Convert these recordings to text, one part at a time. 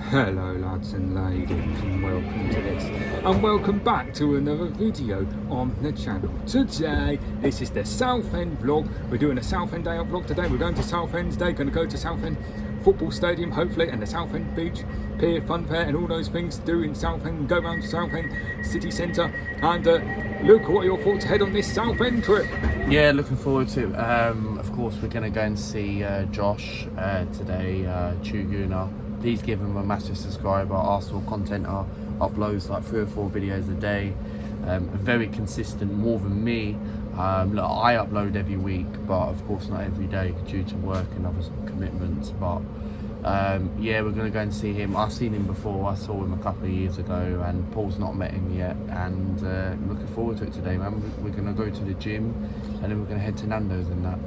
Hello lads and ladies, and welcome to this, and welcome back to another video on the channel. Today, this is the Southend vlog. We're doing a Southend day out vlog today. We're going to Southend today, going to go to Southend football stadium hopefully, and the Southend beach pier fun fair and all those things to do in Southend, go around Southend city centre. And Luke, what are your thoughts ahead on this Southend trip? Yeah, looking forward to it. Of course, we're going to go and see Josh today, Chuguna. Please give him a massive subscriber. Arsenal content uploads like 3 or 4 videos a day. Very consistent, more than me. Look, I upload every week, but of course not every day due to work and other commitments. But yeah, we're going to go and see him. I've seen him before. I saw him a couple of years ago, and Paul's not met him yet. And looking forward to it today, man. We're going to go to the gym, and then we're going to head to Nando's and that.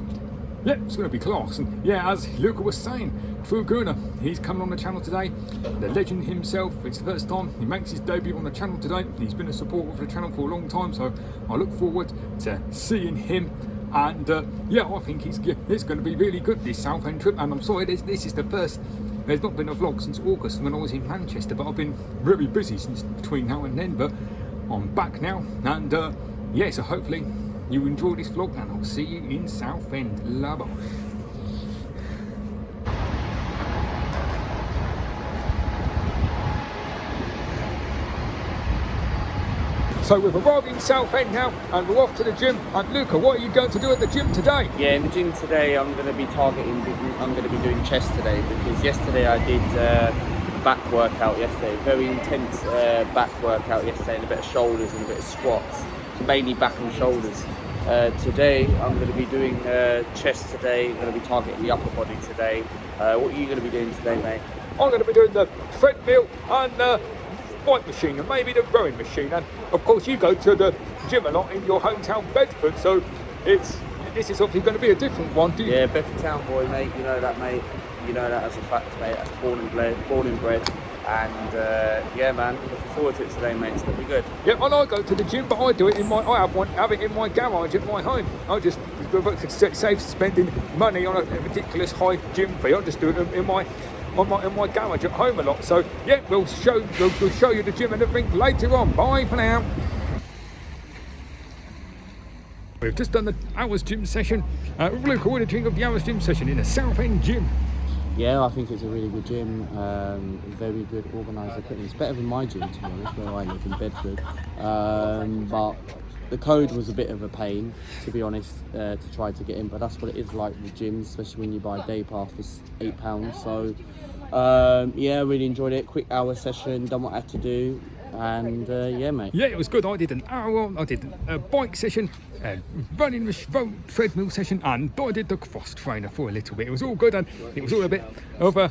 Yeah, it's going to be class. And yeah, as Luca was saying, Chuguna, he's coming on the channel today. The legend himself. It's the first time he makes his debut on the channel today. He's been a supporter of the channel for a long time, so I look forward to seeing him. And yeah, I think it's going to be really good, this Southend trip. And I'm sorry, this is the first. There's not been a vlog since August when I was in Manchester, but I've been very busy since between now and then. But I'm back now, and yeah, so hopefully you enjoy this vlog, and I'll see you in Southend. Love. So we've arrived in Southend now, and we're off to the gym. And Luca, what are you going to do at the gym today? Yeah, in the gym today, I'm going to be doing chest today, because yesterday I did back workout yesterday, very intense back workout yesterday, and a bit of shoulders and a bit of squats, so mainly back and shoulders. Today I'm going to be doing chest today. I'm going to be targeting the upper body today. What are you going to be doing today, mate? I'm going to be doing the treadmill and the bike machine, and maybe the rowing machine. And of course you go to the gym a lot in your hometown Bedford, so this is obviously going to be a different one. Yeah, Bedford town boy, mate. You know that, mate. You know that as a fact, mate. That's born and bred. And yeah, man, looking forward to it today, mate. It's gonna be good. Yeah, and I go to the gym, but I do it I have it in my garage at my home. I just save spending money on a ridiculous high gym fee. I just do it in my garage at home a lot. So yeah, we'll show you the gym and everything later on. Bye for now. We've just done the hours gym session. We're recording of the hours gym session in the Southend gym. Yeah, I think it's a really good gym. Very good organised equipment. It's better than my gym, to be honest, where I live in Bedford. But the code was a bit of a pain, to be honest, to try to get in. But that's what it is like with gyms, especially when you buy a day pass for £8. So yeah, really enjoyed it. Quick hour session, done what I had to do. And yeah, mate. Yeah, it was good. I did an hour. I did a bike session, a treadmill session, and I did the cross trainer for a little bit. It was all good, and it was all a bit of a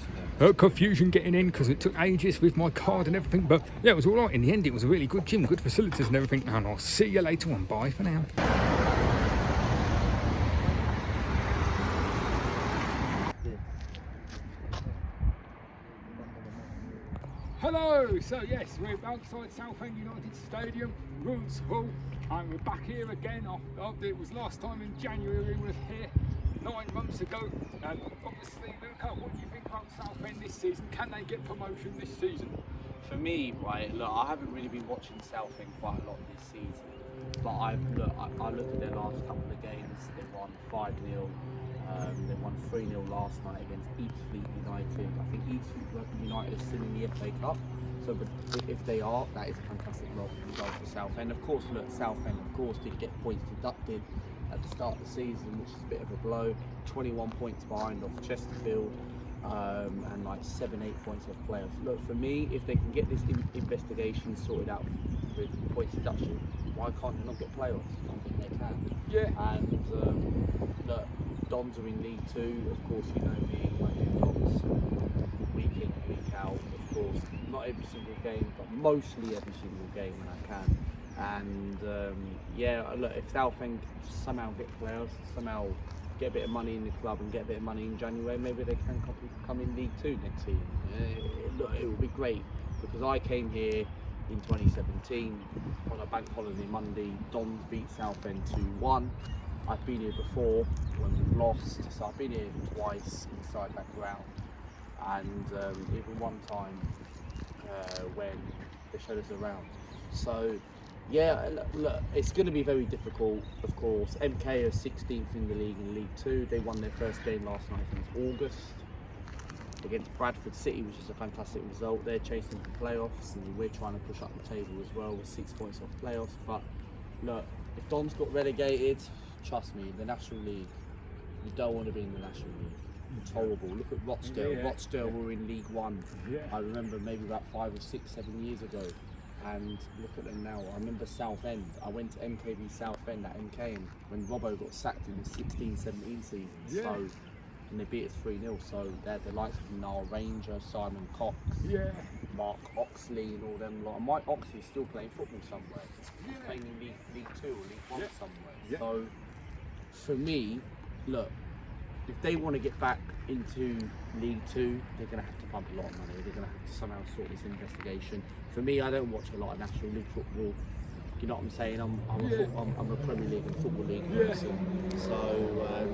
confusion getting in because it took ages with my card and everything. But yeah, it was all right in the end. It was a really good gym, good facilities and everything. And I'll see you later on. Bye for now. Hello, so yes, we're outside Southend United Stadium, Roots Hall, and we're back here again after it was last time in January we were here 9 months ago. And obviously, Luca, what do you think about Southend this season? Can they get promotion this season? For me, right, look, I haven't really been watching Southend quite a lot this season, but I looked at their last couple of games. They won 5-0. They won 3-0 last night against Eastfleet United. I think Eastfleet United is still in the FA Cup. So, but if they are, that is a fantastic result for Southend. Of course, look, Southend, of course, did get points deducted at the start of the season, which is a bit of a blow. 21 points behind off Chesterfield, and like 7-8 points off players. Look, for me, if they can get this investigation sorted out with points deduction, why can't they not get playoffs? I think they can. Yeah. And look, Dons are in League 2, of course, you know me, I do Dons week in, week out, of course, not every single game, but mostly every single game when I can. And yeah, look, if Southend somehow get players, somehow get a bit of money in the club and get a bit of money in January, maybe they can come in League 2 next season. Look, it would be great, because I came here in 2017 on a bank holiday Monday. Dons beat Southend 2-1. I've been here before when we've lost, so I've been here twice inside that ground. and even one time when they showed us around. So yeah, look, it's going to be very difficult, of course. MK are 16th in the league in League Two. They won their first game last night in August against Bradford City, which is a fantastic result. They're chasing the playoffs, and we're trying to push up the table as well with 6 points off playoffs. But look, if Don's got relegated, trust me, the National League, you don't want to be in the National League. It's horrible. Look at Rochdale. Yeah. Rochdale were in League One. Yeah. I remember maybe about 5 or 6, 7 years ago. And look at them now. I remember Southend. I went to MKB Southend at MK, and when Robbo got sacked in the 16-17 season. Yeah. So, and they beat us 3-0. So they had the likes of Niall Ranger, Simon Cox, Yeah. Mark Oxley, and all them lot. And Mike Oxley is still playing football somewhere. He's Yeah. playing in League Two or League One Yeah. somewhere. Yeah. So for me, look, if they want to get back into League Two, they're going to have to pump a lot of money. They're going to have to somehow sort this investigation. For me, I don't watch a lot of National League football. You know what I'm saying? I'm a Premier League and Football League Yeah. person. So,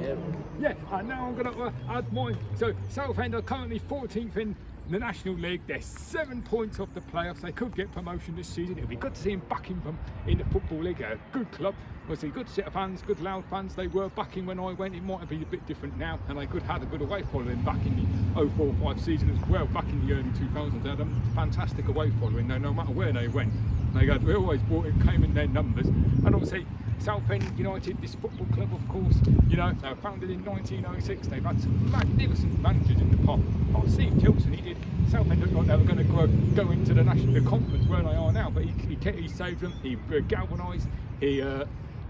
yeah. Yeah, and now I'm going to add mine. So Southend are currently 14th in the National League. They're 7 points off the playoffs. They could get promotion this season. It'll be good to see them backing them in the Football League. A good club. Obviously, good set of fans, good loud fans. They were backing when I went. It might have been a bit different now. And they had a good away following back in the 04-05 season as well. Back in the early 2000s, they had a fantastic away following. No matter where they went, they always came in their numbers. And obviously, Southend United, this football club, of course, they were founded in 1906. They've had some magnificent managers in the past. Steve Tilson, he did. Southend looked like they were going to go into the national conference where they are now, but he saved them. He galvanised. He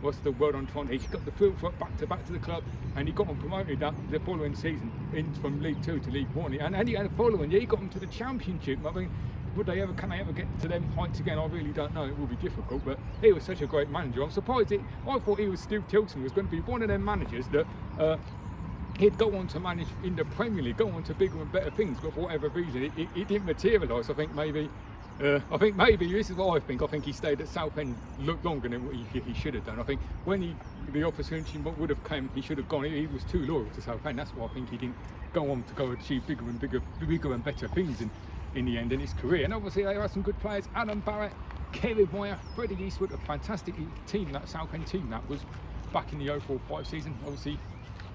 what's the word I'm trying to? He got the field back to the club, and he got them promoted the following season from League Two to League One. And the following year, he got them to the Championship. I mean, can they ever get to them heights again? I really don't know. It will be difficult, but he was such a great manager. I'm surprised I thought Steve Tilson was going to be one of them managers that he'd go on to manage in the Premier League, go on to bigger and better things, but for whatever reason it didn't materialise. I think maybe this is what I think. I think he stayed at Southend longer than what he should have done. I think when the opportunity would have come, he should have gone. He was too loyal to Southend. That's why I think he didn't go on to go achieve bigger and better things in the end in his career. And obviously they had some good players: Alan Barrett, Kerry Boyer, Freddie Eastwood. A fantastic team, that Southend team that was back in the 04-05 season. Obviously,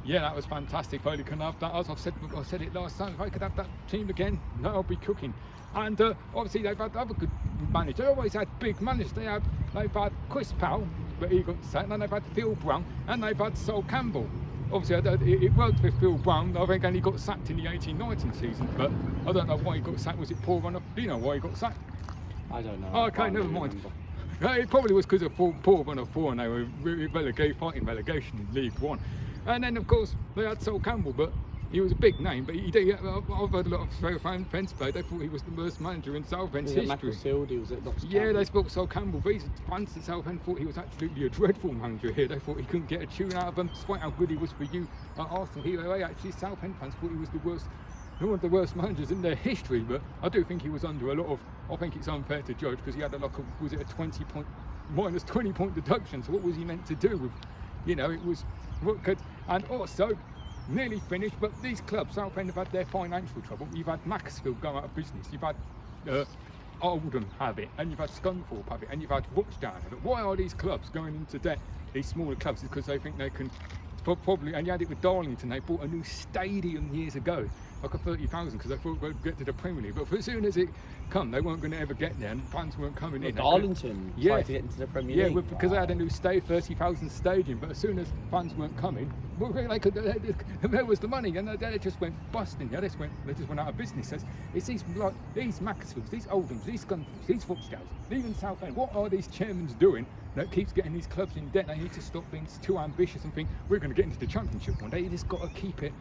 yeah, that was fantastic. If I can have that, as I said it last time, if I could have that team again, no, I'll be cooking. And obviously they've had other good managers. They always had big managers. They've had Chris Powell, but he got sacked, and they've had Phil Brown, and they've had Sol Campbell. Obviously it worked with Phil Brown. I think, and he got sacked in the 18-19 season, but I don't know why he got sacked. Was it poor run of? Do you know why he got sacked? I don't know. Oh, okay, never mind. It probably was because of poor run of form, and they were fighting relegation in League One. And then, of course, they had Sol Campbell, but he was a big name. But I've heard a lot of fans play. They thought he was the worst manager in Southend's history. He was at Notts County. Yeah, they spoke Sol Campbell. These fans at Southend thought he was absolutely a dreadful manager here. They thought he couldn't get a tune out of them, despite how good he was for you at Arsenal. Actually, Southend fans thought he was one of the worst managers in their history. But I do think he was under a lot of. I think it's unfair to judge because he had was it a minus 20 point deduction? So what was he meant to do with? It was what could, and also nearly finished. But these clubs, Southend, have had their financial trouble. You've had Macclesfield go out of business. You've had Oldham have it, and you've had Scunthorpe have it, and you've had Rochdale have it. Why are these clubs going into debt? These smaller clubs, because they think they can. Probably, and you had it with Darlington. They bought a new stadium years ago, like a 30,000, because they thought they'd get to the Premier League. But as soon as it come, they weren't going to ever get there, and fans weren't coming in. Darlington tried to get into the Premier League. Yeah, because they had a new 30,000 stadium. But as soon as fans weren't coming, there was the money, and they just went busting. They just went out of business. It's these Macclesfields, these Oldhams, these Scunthorpes, these Rochdales, even Southend. What are these chairmen doing that keeps getting these clubs in debt? They need to stop being too ambitious and think we're going to get into the Championship one day. You just got to keep it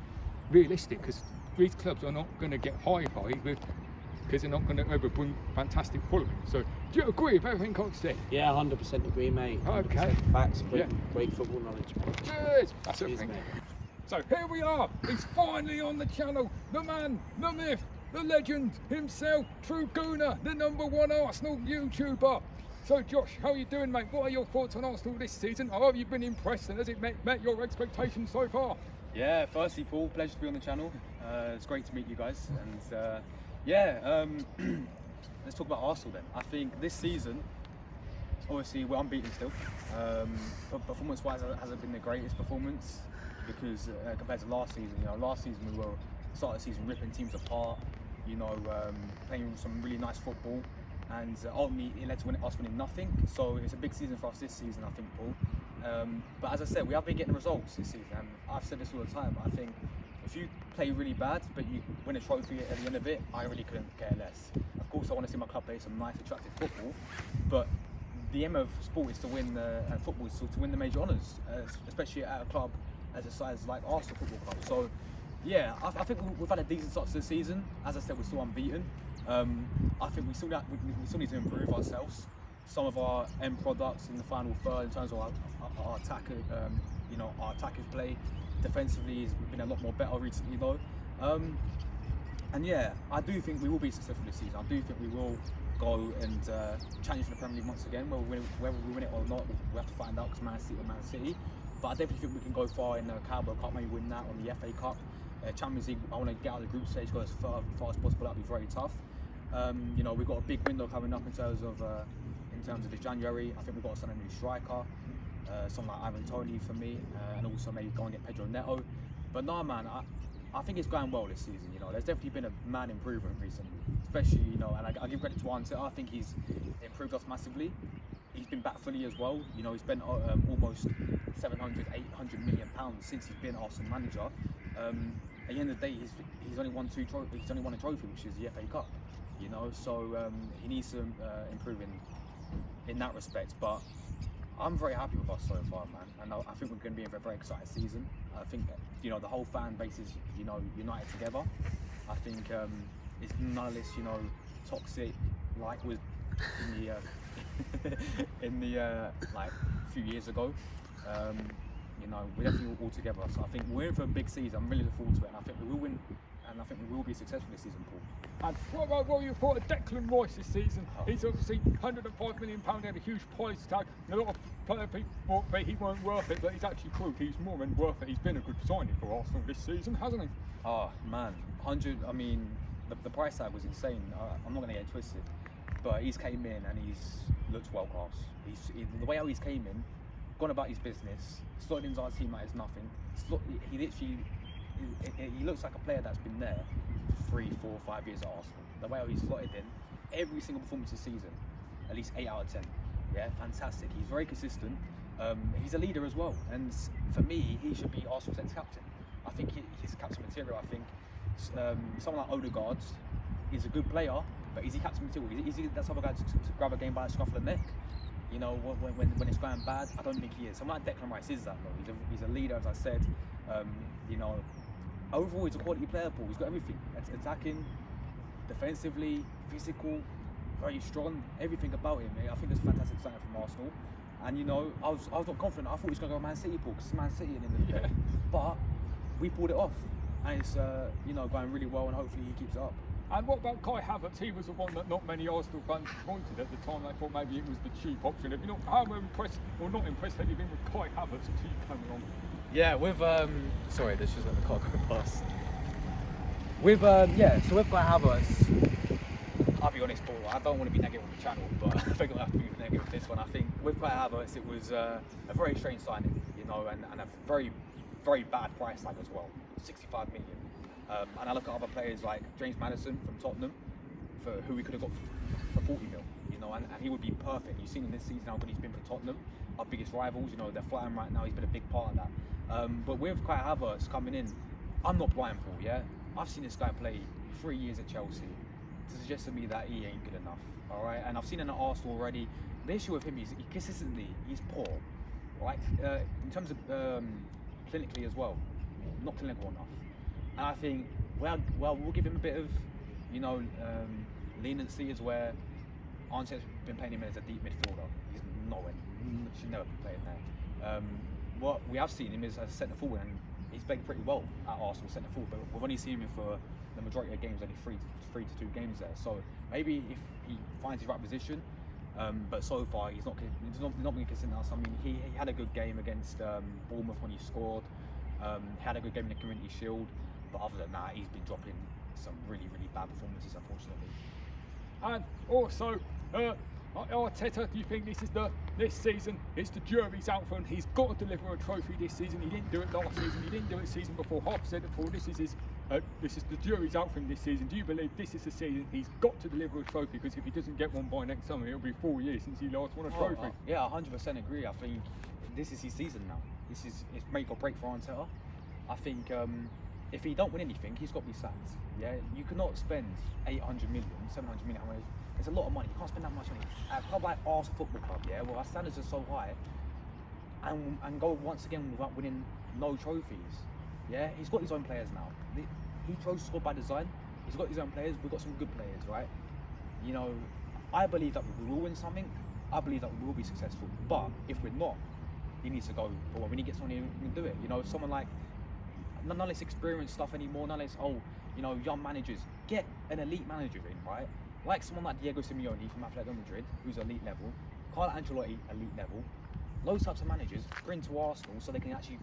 realistic, because these clubs are not going to get high because they're not going to ever bring fantastic following. So, do you agree with everything I've said? Yeah, 100% agree, mate. 100% Okay. Facts, great football knowledge. Cheers! That's Cheers, everything. mate. So here we are. He's finally on the channel. The man, the myth, the legend himself, True Gooner, the #1 Arsenal YouTuber. So Josh, how are you doing, mate? What are your thoughts on Arsenal this season? How have you been impressed, and has it met your expectations so far? Yeah, firstly, Paul, pleasure to be on the channel. It's great to meet you guys. And let's talk about Arsenal then. I think this season, obviously, we're unbeaten still. But performance-wise, it hasn't been the greatest performance because compared to last season, last season we were started the season ripping teams apart. Playing some really nice football, and ultimately it led to us winning nothing. So it's a big season for us this season, I think, Paul. But as I said, we have been getting results this season, and I've said this all the time. I think if you play really bad, but you win a trophy at the end of it, I really couldn't care less. Of course, I want to see my club play some nice, attractive football, but the aim of sport is to win, and football is to win the major honours, especially at a club as a size like Arsenal Football Club. So, yeah, I think we've had a decent start to the season. As I said, we're still unbeaten. I think we still need to improve ourselves. Some of our end products in the final third, in terms of our attacker, our attacking play, defensively has been a lot more better recently, though. And yeah, I do think we will be successful this season. I do think we will go and challenge for the Premier League once again. Whether we win it or not, we have to find out because Man City. But I definitely think we can go far in the Carabao Cup, maybe win that, on the FA Cup. Champions League, I want to get out of the group stage, go as far as possible. That'll be very tough. We've got a big window coming up in terms of this January. I think we've got to sign a new striker, someone like Ivan Toney for me, and also maybe go and get Pedro Neto. But no, man, I think it's going well this season. There's definitely been a man improvement recently, especially and I give credit to Arteta. I think he's improved us massively. He's been back fully as well. He's spent almost 700, 800 million pounds since he's been Arsenal manager. At the end of the day, he's only won two trophies. He's only won a trophy, which is the FA Cup. So he needs to improve in that respect. But I'm very happy with us so far, man. And I think we're going to be in a very exciting season. I think the whole fan base is united together. I think it's none of this toxic like was in the like a few years ago. We're definitely all together. So I think we're in for a big season. I'm really looking forward to it, and I think we will win, and I think we will be successful this season, Paul. And what about what you thought of Declan Rice this season? He's obviously £105 million, he had a huge price tag, and a lot of people thought that he weren't worth it, but he's actually proved he's more than worth it. He's been a good signing for Arsenal this season, hasn't he? Oh man, 100. I mean, the price tag was insane. I'm not going to get it twisted, but he's came in and he's looked world class. The way how he's came in, gone about his business, slotted into our team like it's nothing. He literally, he looks like a player that's been there for 3, 4, 5 years at Arsenal. The way how he's slotted in, every single performance this season, at least 8 out of 10. Yeah, fantastic. He's very consistent. He's a leader as well, and for me, he should be Arsenal's next captain. I think he's captain material. I think someone like Odegaard is a good player, but is he captain material? Is he that type of guy to grab a game by the scruff of the neck? When it's going bad, I don't think he is. Someone like Declan Rice is that though. He's a leader, as I said. Overall, he's a quality player, Paul. He's got everything: attacking, defensively, physical, very strong. Everything about him. I think it's a fantastic signing from Arsenal. And I was not confident. I thought he was going to go Man City, Paul, because it's Man City at the end of the day. But we pulled it off, and it's going really well, and hopefully he keeps it up. And what about Kai Havertz? He was the one that not many Arsenal fans wanted at the time. They thought maybe it was the cheap option. How impressed or not impressed have you been with Kai Havertz since he came along? Yeah, with sorry, let's just let the car go past. With so with Kai Havertz, I'll be honest, Paul, I don't want to be negative on the channel, but I think I'll have to be negative with this one. I think with Kai Havertz, it was a very strange signing, and a very, very bad price tag as well, 65 million. And I look at other players like James Maddison from Tottenham, for who we could have got for 40 mil, and he would be perfect. You've seen him this season how good he's been for Tottenham, our biggest rivals. They're flying right now. He's been a big part of that. But with Kai Havertz coming in, I'm not blind, Paul. Yeah, I've seen this guy play 3 years at Chelsea to suggest to me that he ain't good enough. All right, and I've seen him at Arsenal already. The issue with him is he's poor, right? In terms of clinically as well, not clinical enough. And I think, well, we'll give him a bit of, leniency, as where Arteta's been playing him as a deep midfielder. He's nowhere, should never be playing there. What we have seen him is as a centre forward, and he's played pretty well at Arsenal centre forward. But we've only seen him for the majority of games, only three to 2 games there. So maybe if he finds his right position. But so far he's not been consistent. I mean, he had a good game against Bournemouth when he scored. Had a good game in the Community Shield, but other than that, he's been dropping some really, really bad performances, unfortunately. And also, Arteta, do you think this season is the jury's out for him? He's got to deliver a trophy this season. He didn't do it last season. He didn't do it the season before. Half said it before. This is the jury's out for him this season. Do you believe this is the season he's got to deliver a trophy? Because if he doesn't get one by next summer, it'll be 4 years since he last won a trophy. Yeah, 100% agree. I think this is his season now. It's make or break for Arteta. I think if he don't win anything, he's got to be sacked. Yeah, you cannot spend 800 million, 700 million. It's a lot of money. You can't spend that much money at a club like Arsenal Football Club. Yeah, well, our standards are so high, and go once again without winning no trophies. Yeah, he's got his own players now. He chose to score by design. He's got his own players. We've got some good players, right? You know, I believe that we will win something. I believe that we will be successful. But if we're not, he needs to go. But when he gets someone who can do it, you know, if someone like none of this experienced stuff anymore, none of this young managers. Get an elite manager in, right? Like someone like Diego Simeone from Atletico Madrid, who's elite level, Carlo Ancelotti, elite level. Those types of managers bring to Arsenal so they can actually,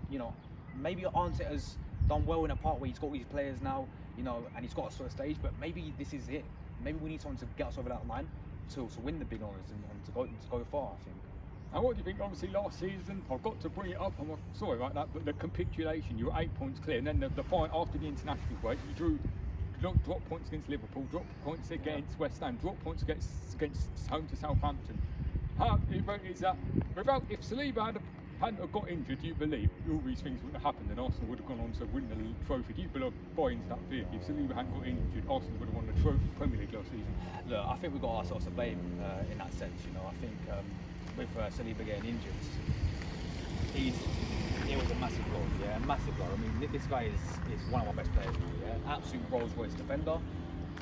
you know, maybe Arteta's done well in a part where he's got these players now, you know, and he's got us to a stage, but maybe this is it. Maybe we need someone to get us over that line to win the big honours and to go far, I think. And what do you think? Obviously, last season, I've got to bring it up. I'm sorry about that, but the capitulation, you were 8 points clear, and then the fight after the international break, you drop points against Liverpool, drop points against West Ham, drop points against home to Southampton. If Saliba hadn't have got injured, do you believe all these things wouldn't have happened and Arsenal would have gone on to win the trophy? Do you buy into that theory? If Saliba hadn't got injured, Arsenal would have won the Premier League last season? Look, I think we've got ourselves to blame in that sense. You know, I think with Saliba getting injured, it was a massive blow. Yeah, a massive blow. I mean, this guy is one of our best players. Yeah, absolute Rolls Royce defender,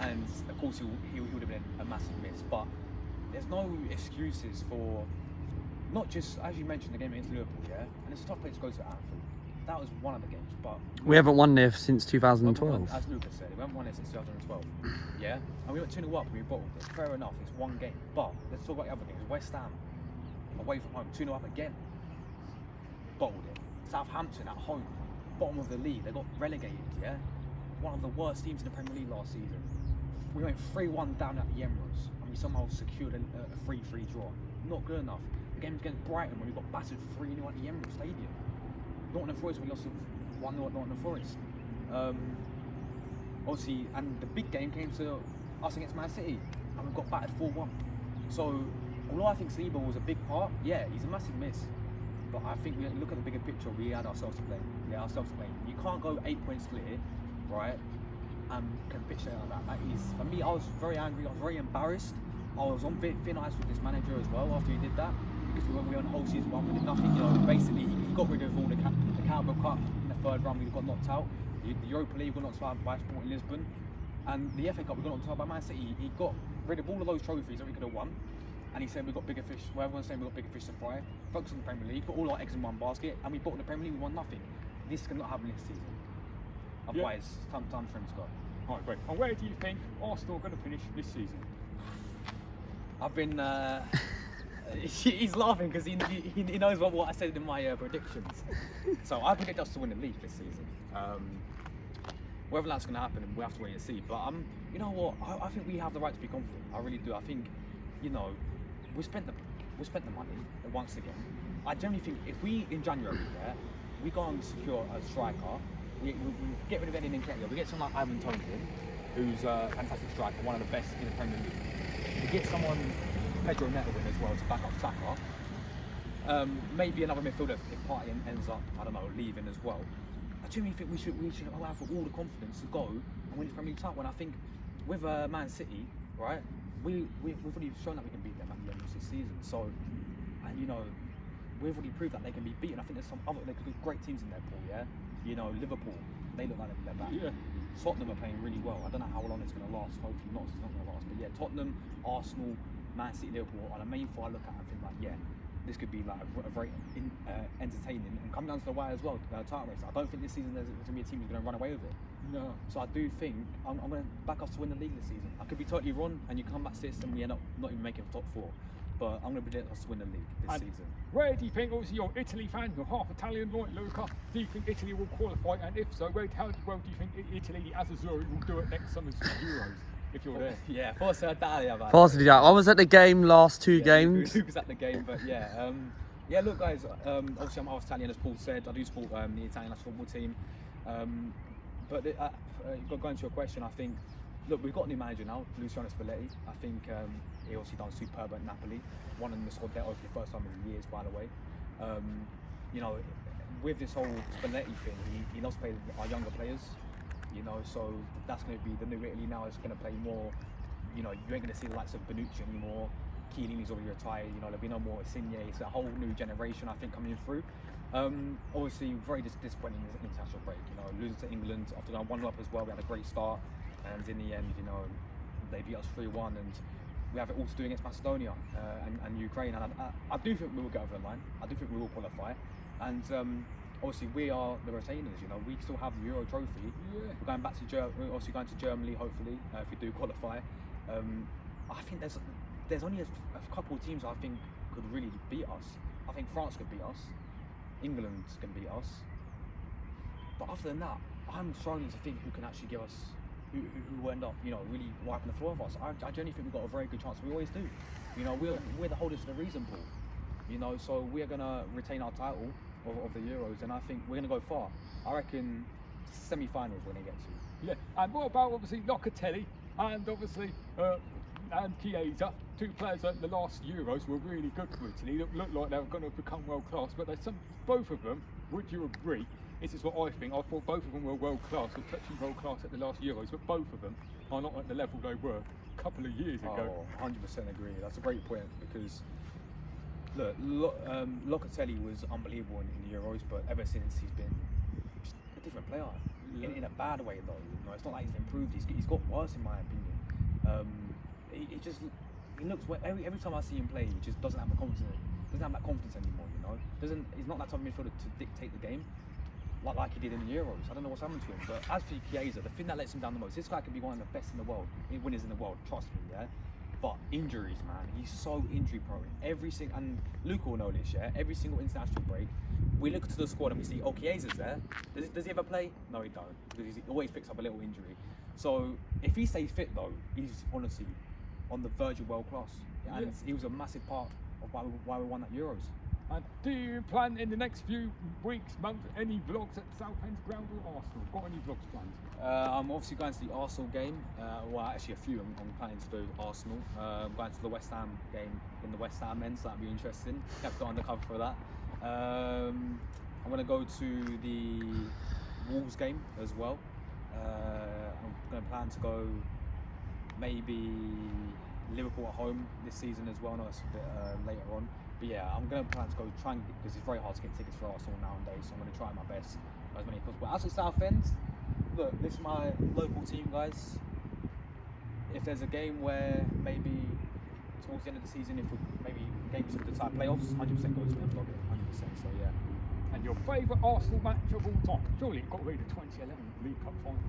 and of course he would have been a massive miss. But there's no excuses for. Not just, as you mentioned, the game against Liverpool, yeah? And it's a tough place to go to Anfield. That was one of the games, but... We haven't won there since 2012. As Lucas said, we haven't won there since 2012, yeah? And we went 2-0 up and we bottled it. Fair enough, it's one game. But let's talk about the other games. West Ham, away from home, 2-0 up again. Bottled it. Southampton at home, bottom of the league. They got relegated, yeah? One of the worst teams in the Premier League last season. We went 3-1 down at the Emirates, and we somehow secured a 3-3 draw. Not good enough. The game against Brighton when we got battered 3-0 at the Emirates Stadium. Nottingham Forest, we lost 1-0 at Nottingham Forest. Obviously, and the big game came to us against Man City, and we got battered 4-1. So, although I think Saliba was a big part, yeah, he's a massive miss. But I think we look at the bigger picture, we had ourselves to blame. Yeah, ourselves to blame. You can't go 8 points clear, right, and capitulate like that. That is, for me, I was very angry, I was very embarrassed. I was on thin ice with this manager as well after he did that. Because we went on the whole season one, we did nothing. You know, basically he got rid of all the Carabao Cup in the third round. We got knocked out. The Europa League we got knocked out by Sporting Lisbon, and the FA Cup we got knocked out by Man City. He got rid of all of those trophies that we could have won, and he said we got bigger fish. Well, everyone's saying we got bigger fish to fry. Focus on the Premier League, put all our eggs in one basket, and we bought the Premier League. We won nothing. This cannot happen this season. Otherwise, it's time for him to go. All right, great. And where do you think Arsenal are going to finish this season? I've been. He's laughing because he knows what I said in my predictions. So I predict us to win the league this season. Whether that's going to happen, we have to wait and see. But you know what? I think we have the right to be confident. I really do. I think, you know, we spent the money once again. I generally think if we in January, yeah, we go and secure a striker. We get rid of Eddie Nketiah. We get someone like Ivan Toney, who's a fantastic striker, one of the best in the Premier League. We get someone. Pedro Neto in as well to back up Saka. Maybe another midfielder if Partey ends up, I don't know, leaving as well. I genuinely think we should allow for all the confidence to go and win the Premier League title. And I think with Man City, right, we've already shown that we can beat them at the end of this season. So, and you know, we've already proved that they can be beaten. I think there's some other great teams in their pool. Yeah, you know, Liverpool, they look like they're back. Yeah. Tottenham are playing really well. I don't know how long it's going to last. Hopefully not. It's not going to last. But yeah, Tottenham, Arsenal, Man City, Liverpool are the main four I look at and think like, yeah, this could be like a very entertaining and come down to the wire as well, title race. I don't think this season there's going to be a team who's going to run away with it. No. So I do think I'm going to back us to win the league this season. I could be totally wrong, and you come back sixth and we end up not even making the top four. but I'm going to predict us to win the league this And season. where do you think, obviously you're Italy fan, you're half Italian like Luca, do you think Italy will qualify? And if so, how well do you think Italy as a Zuri will do it next summer's Euros, if you're there? Yeah, Forza Italia, man. Forza Italia. I was at the game last two games. Luke's at the game, but yeah. Yeah, look, guys. Obviously, I'm half Italian, as Paul said. I do support the Italian national football team. But going to your question, I think, look, we've got a new manager now, Luciano Spalletti. I think he obviously done superb at Napoli. Won in the squad there for the first time in years, by the way. You know, with this whole Spalletti thing, he loves to play our younger players. You know, so that's going to be the new Italy now. Is going to play more. You know, you ain't going to see the likes of Bonucci anymore. Chiellini's already retired. You know, there'll be no more Insigne. It's a whole new generation, I think, coming through. Obviously, very disappointing international break. You know, losing to England after going 1-0 up as well. We had a great start, and in the end, you know, they beat us 3-1, and we have it all to do against Macedonia and Ukraine. And I do think we will get over the line. I do think we will qualify, and obviously we are the retainers. You know, we still have the Euro trophy. Yeah. We're going back to obviously going to Germany, hopefully, if we do qualify. I think there's only a couple of teams I think could really beat us. I think France could beat us. England can beat us. But other than that, I'm struggling to think who can actually give us, who will end up, you know, really wiping the floor of us. I genuinely think we've got a very good chance. We always do. You know, we're the holders for the reason, Paul. You know, so we're gonna retain our title of the Euros, and I think we're gonna go far. I reckon semi-finals we're gonna get to. Yeah, and what about obviously Locatelli and obviously and Chiesa, two players at the last Euros were really good for Italy. Looked like they were going to become world class, but both of them, would you agree? This is what I think. I thought both of them were world class, or touching world class at the last Euros, but both of them are not at the level they were a couple of years ago. Oh, 100% agree. That's a great point, because look, Locatelli was unbelievable in the Euros, but ever since he's been just a different player. Yeah. In a bad way, though. You know, it's not like he's improved. He's got worse, in my opinion. He looks, every time I see him play, he just doesn't have the confidence. Doesn't have that confidence anymore. You know, he's not that type of midfielder to dictate the game like he did in the Euros. I don't know what's happened to him. But as for Chiesa, the thing that lets him down the most, this guy could be one of the best in the world, winners in the world. Trust me, yeah. But injuries, man, he's so injury prone. And Luke will know this, yeah. Every single international break, we look to the squad and we see, oh, Chiesa's there. Does he ever play? No, he don't, because he always picks up a little injury. So if he stays fit, though, he's honestly on the verge of world class, and he was a massive part of why we won that Euros. And do you plan in the next few weeks, months, any vlogs at Southend ground or Arsenal? Got any vlogs planned? I'm obviously going to the Arsenal game. Well, actually a few. I'm planning to do Arsenal. I'm going to the West Ham game in the West Ham end, so that'll be interesting. Have to go undercover for that. I'm going to go to the Wolves game as well. I'm going to plan to go maybe Liverpool at home this season as well. I know it's a bit later on, but yeah, I'm going to plan to go try and, because it's very hard to get tickets for Arsenal nowadays, so I'm going to try my best as many as possible. As for Southend, look, this is my local team, guys. If there's a game where maybe towards the end of the season, if we maybe games of the type playoffs, 100% goes to them, 100%. So yeah. And your favourite Arsenal match of all time? Surely it got to be the 2011 League Cup final.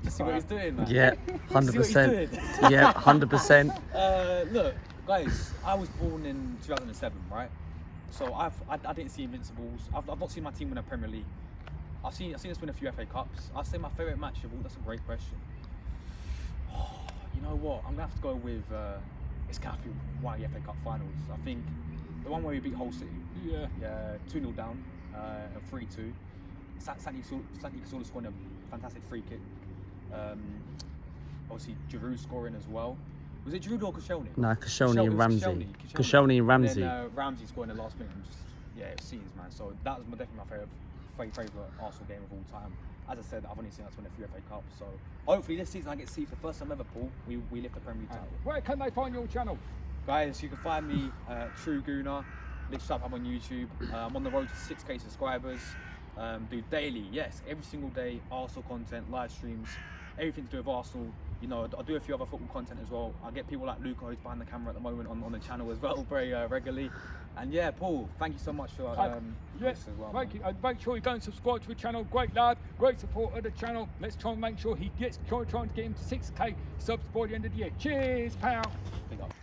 You see what he's doing, man? Yeah, 100%. Yeah, 100%. Look, guys, I was born in 2007, right? So I didn't see Invincibles. I've not seen my team win a Premier League. I've seen us win a few FA Cups. I'd say my favourite match of all. That's a great question. Oh, you know what? I'm gonna have to go with it's gonna be one of the FA Cup finals. I think the one where we beat Hull City. Yeah. 2-0 down, 3-2. Santi Cazorla scoring a fantastic free kick. Obviously Giroud scoring as well. Was it Giroud or Koscielny? No, Koscielny and Ramsey. Koscielny. Koscielny and Ramsey. And then Ramsey scoring the last minute. And just, yeah, it scenes, man. So that was definitely my favourite Arsenal game of all time. As I said, I've only seen us win a few FA Cups. So hopefully this season I get to see for the first time ever, Paul, we lift the Premier League title. Where can they find your channel? Guys, you can find me True Gooner. Lift up, I'm on YouTube. I'm on the road to 6K subscribers. Do daily, yes, every single day, Arsenal content, live streams, everything to do with Arsenal. You know, I do a few other football content as well. I get people like Luca, who's behind the camera at the moment, on the channel as well, very regularly. And yeah, Paul, thank you so much for yes, this as well. thank you. And make sure you go and subscribe to the channel. Great lad, great support of the channel. Let's try and make sure he gets trying to get him to 6K subs by the end of the year. Cheers, pal. Big up.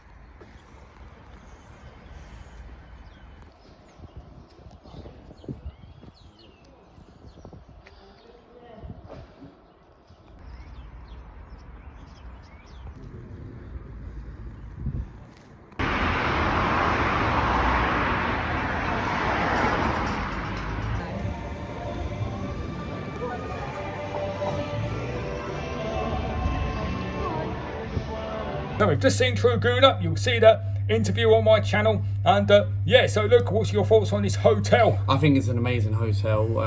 Now, we've just seen True Gooner. You'll see that interview on my channel. And yeah, so Luke, what's your thoughts on this hotel? I think it's an amazing hotel.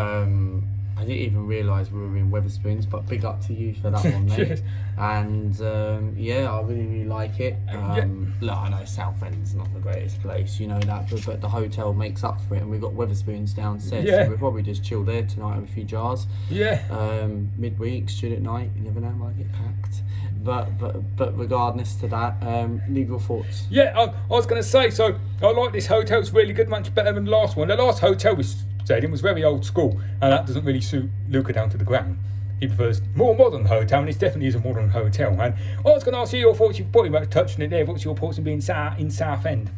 I didn't even realise we were in Wetherspoons, but big up to you for that one, mate. Cheers. And yeah, I really like it. Look, I know Southend's not the greatest place, you know that, but the hotel makes up for it, and we've got Wetherspoons downstairs, so we'll probably just chill there tonight with a few jars. Midweek, student night, you never know, might get packed. But regardless to that, leave your thoughts. Yeah, I was going to say, so I like this hotel. It's really good, much better than the last one. The last hotel we stayed in was very old school, and that doesn't really suit Luca down to the ground. He prefers more modern hotel, and this definitely is a modern hotel. And I was going to ask you your thoughts. You've probably about touched on it there. What's your thoughts on being in Southend?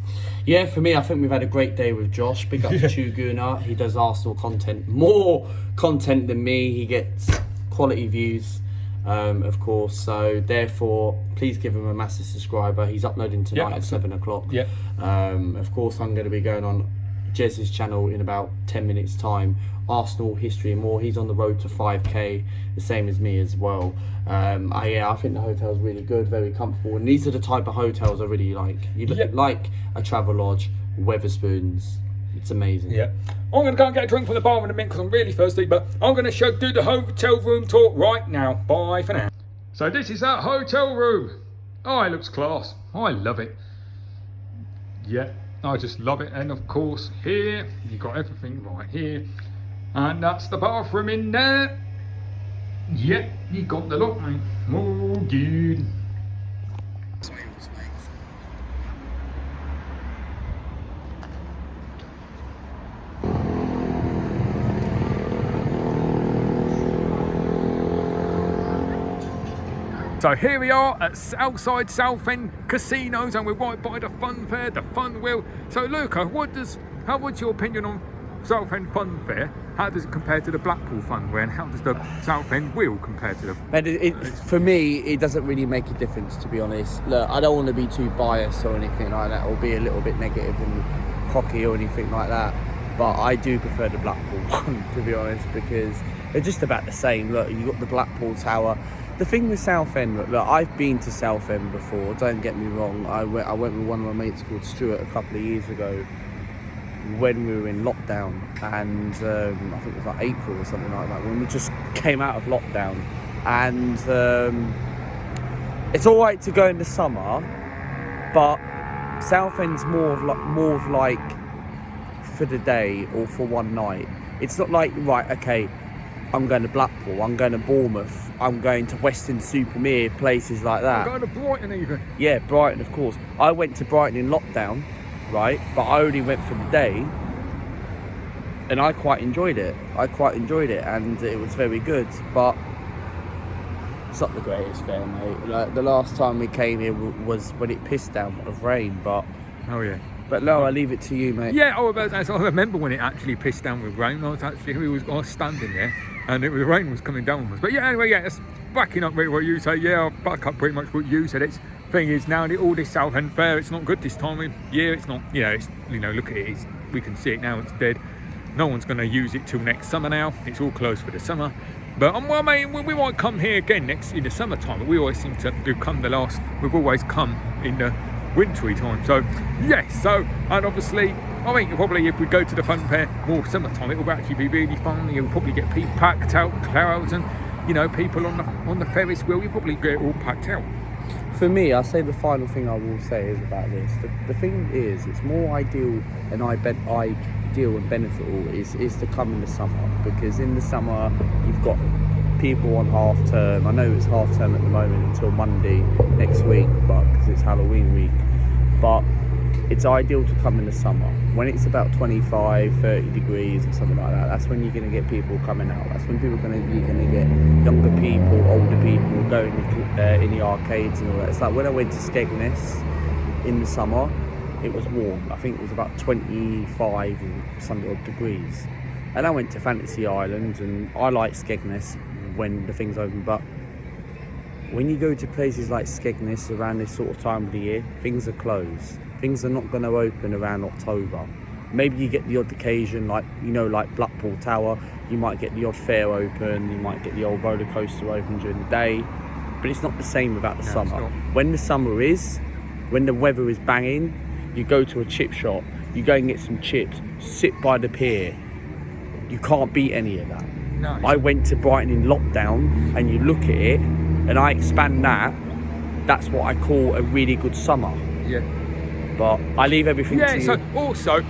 Yeah, for me, I think we've had a great day with Josh. Big up to Chuguna. He does Arsenal content, more content than me. He gets quality views, of course. So therefore, please give him a massive subscriber. He's uploading tonight at 7 o'clock. Yeah. Of course, I'm going to be going on Jez's channel in about 10 minutes time. Arsenal history and more. He's on the road to 5k, the same as me as well. Yeah, I think the hotel's really good, very comfortable, and these are the type of hotels I really like. You look like a Travelodge, Wetherspoons. It's amazing. Yeah, I'm going to go and get a drink from the bar in a minute because I'm really thirsty, but I'm going to do the hotel room tour right now. Bye for now. So this is that hotel room. Oh, it looks class. I love it. Yeah, I just love it. And of course here you got everything right here, and that's the bathroom in there. Yep, you got the lock, mate. Oh, good. So here we are at outside Southend Casinos, and we're right by the fun fair, the fun wheel. So Luca, how what's your opinion on Southend Fun Fair? How does it compare to the Blackpool Fun Fair, and how does the Southend Wheel compare to the... But for me, it doesn't really make a difference, to be honest. Look, I don't want to be too biased or anything like that, or be a little bit negative and cocky or anything like that. But I do prefer the Blackpool one, to be honest, because they're just about the same. Look, you got the Blackpool Tower. The thing with Southend, look, I've been to Southend before, don't get me wrong. I went with one of my mates called Stuart a couple of years ago when we were in lockdown, and I think it was like April or something like that, when we just came out of lockdown. And it's all right to go in the summer, but Southend's more of like for the day or for one night. It's not like, right, okay, I'm going to Blackpool, I'm going to Bournemouth, I'm going to Weston-super-Mare, places like that. I'm going to Brighton even. Yeah, Brighton, of course. I went to Brighton in lockdown, right? But I only went for the day, and I quite enjoyed it. And it was very good. But it's not the greatest fair, mate. Like, the last time we came here was when it pissed down of rain. But oh yeah. But no, I leave it to you, mate. Yeah, I remember when it actually pissed down with rain. I was standing there, and the rain was coming down on us. But yeah, anyway, yeah, it's backing up really what you say. Yeah, I'll back up pretty much what you said. It's thing is now all this Southend fair, it's not good this time of year. It's not, look at it. We can see it now. It's dead. No one's going to use it till next summer now. It's all closed for the summer. But well, mate, we might come here again in the summertime. But we always seem to we've always come in the wintry time. So yes, and obviously I think probably if we go to the fun fair more summertime, it will actually be really fun. You'll probably get people packed out, clouds, and people on the Ferris wheel. You probably get it all packed out. For me, I'll say the final thing I will say is about this. The thing is, it's more ideal and beneficial is to come in the summer, because in the summer you've got people on half term. I know it's half term at the moment until Monday next week, but because it's Halloween week. But it's ideal to come in the summer when it's about 25, 30 degrees or something like that. That's when you're going to get people coming out. That's when you're going to get younger people, older people going in the arcades and all that. It's like when I went to Skegness in the summer, it was warm. I think it was about 25 or something odd degrees. And I went to Fantasy Island, and I like Skegness when the thing's open, but when you go to places like Skegness around this sort of time of the year, things are closed. Things are not going to open around October. Maybe you get the odd occasion, like Blackpool Tower, you might get the odd fair open, you might get the old roller coaster open during the day, but it's not the same without the No, it's summer. not. When the summer is, when the weather is banging, you go to a chip shop, you go and get some chips, sit by the pier. You can't beat any of that. No, I went to Brighton in lockdown, and you look at it, and I expand that. That's what I call a really good summer. yeah. But I leave everything Yeah, to so you. also,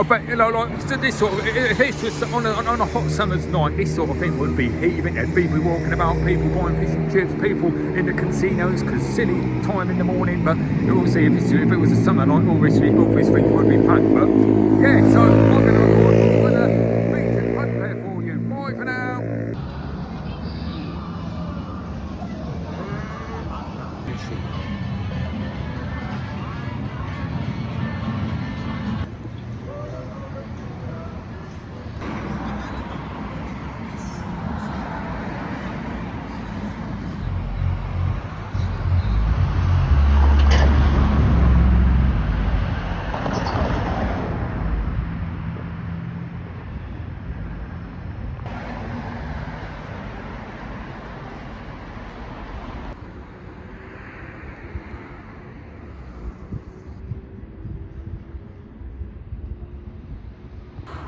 but you know, like so this sort of, if it's just on a hot summer's night, this sort of thing would be heaving. There's people walking about, people buying fish and chips, people in the casinos because silly time in the morning. But obviously, if it was a summer night, all these things would be packed. But yeah, so I'm going to record with a meeting front there for you. Bye for now.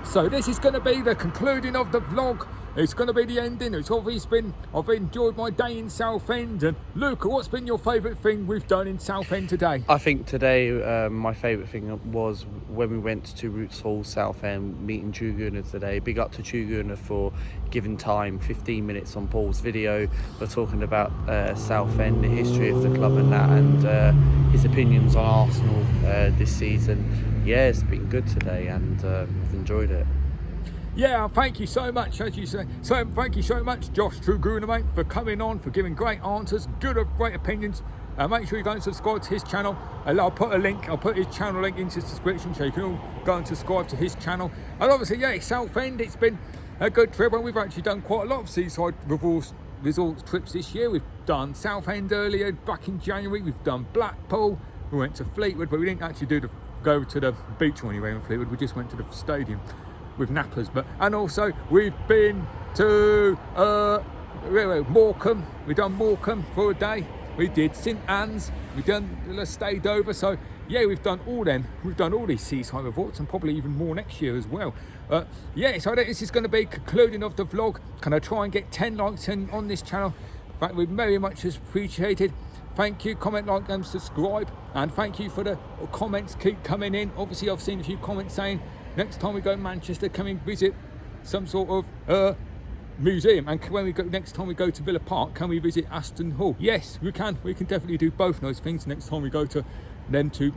So this is going to be the concluding of the vlog. It's going to be the ending. It's obviously been, I've enjoyed my day in Southend. And Luca, what's been your favourite thing we've done in Southend today? I think today my favourite thing was when we went to Roots Hall, Southend, meeting True Gunner today. Big up to True Gunner for giving time, 15 minutes on Paul's video. We're talking about Southend, the history of the club and that, and his opinions on Arsenal this season. Yeah, it's been good today, and I've enjoyed it. Yeah, thank you so much, as you say. So thank you so much, Josh Truguna, mate, for coming on, for giving great answers, great opinions. Make sure you go and subscribe to his channel. I'll put his channel link into the description so you can all go and subscribe to his channel. And obviously, yeah, Southend, it's been a good trip, and we've actually done quite a lot of seaside resort trips this year. We've done Southend earlier, back in January. We've done Blackpool. We went to Fleetwood, but we didn't actually go to the beach or anywhere in Fleetwood. We just went to the stadium with nappers. And also we've been to Morecambe. We've done Morecambe for a day. We did St Anne's. Stayed over. So yeah, we've done all them. We've done all these seaside resorts, and probably even more next year as well. Yeah, so this is going to be concluding of the vlog. Can I try and get 10 likes on this channel? That would be very much appreciated. Thank you, comment, like and subscribe, and thank you for the comments keep coming in. Obviously I've seen a few comments saying next time we go to Manchester, can we visit some sort of museum, and when we go next time we go to Villa Park, can we visit Aston Hall? Yes, we can definitely do both those things next time we go to them two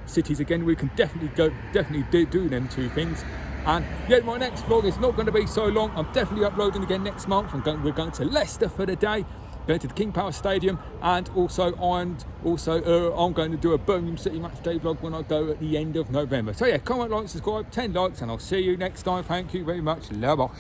cities again. We can definitely do them two things. And yeah, my next vlog is not going to be so long. I'm definitely uploading again next month. We're going to Leicester for the day, going to the King Power Stadium, and also I'm going to do a Birmingham City match day vlog when I go at the end of November. So yeah, comment, like, subscribe, 10 likes, and I'll see you next time. Thank you very much. La bosh.